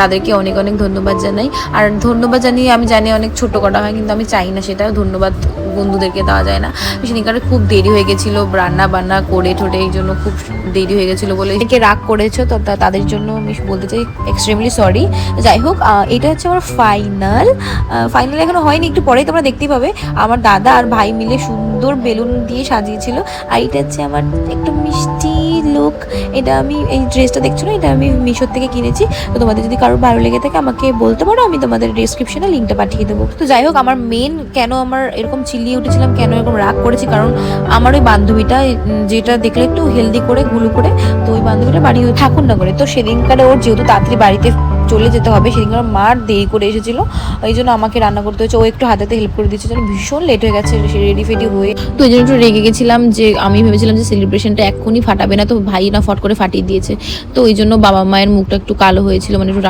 তাদেরকে অনেক অনেক ধন্যবাদ জানাই। আর ধন্যবাদ জানিয়ে আমি জানি অনেক ছোটো করা হয়, কিন্তু আমি চাই না সেটা। ধন্যবাদ বন্ধুদেরকে দেওয়া যায় না। সেদিনকার খুব দেরি হয়ে গেছিলো রান্না বান্না করে ঠোটে, এই জন্য খুব দেরি হয়ে গেছিলো বলে একে রাগ করেছো তো তাদের জন্য আমি বলতে চাই এক্সট্রিমলি সরি। যাই হোক, এটা হচ্ছে আমার ফাইনাল এখনো হয়নি, একটু পরেই তোমরা দেখতেই পাবে। আমার দাদা আর ভাই মিলে সুন্দর বেলুন দিয়ে সাজিয়েছিল। আর এটা হচ্ছে আমার একটু মিষ্টি লুক। এটা আমি এই ড্রেসটা দেখছো না, এটা আমি মিশোর থেকে কিনেছি। তো তোমাদের যদি কারোর ভালো লেগে থাকে আমাকে বলতে পারো, আমি তোমাদের ডেসক্রিপশনে লিঙ্কটা পাঠিয়ে দেবো। তো যাই হোক, আমার মেন কেন আমার এরকম চিল্লিয়ে উঠেছিলাম, কেন এরকম রাগ করেছি, কারণ আমার ওই বান্ধবীটা যেটা দেখলে একটু হেলদি করে গুলু করে, তো ওই বান্ধবীটা বাড়ি ঠাকুরনগরে। তো সেদিনকারে ওর যেহেতু তাড়াতাড়ি বাড়িতে চলে যেতে হবে, সেদিনকার মার দেরি করে এসেছিলো, এই জন্য আমাকে রান্না করতে হয়েছে। ও একটু হাতে হেল্প করে দিচ্ছে, জন্য ভীষণ লেট হয়ে গেছে রেডি ফেডি হয়ে। তো এই জন্য একটু রেগে গেছিলাম, যে আমি ভেবেছিলাম যে সেলিব্রেশনটা এক্ষুনি ফাটাবে না, তো ভাই না ফট করে ফাটিয়ে দিয়েছে। তো ওই জন্য বাবা মায়ের মুখটা একটু কালো হয়েছিল, মানে একটু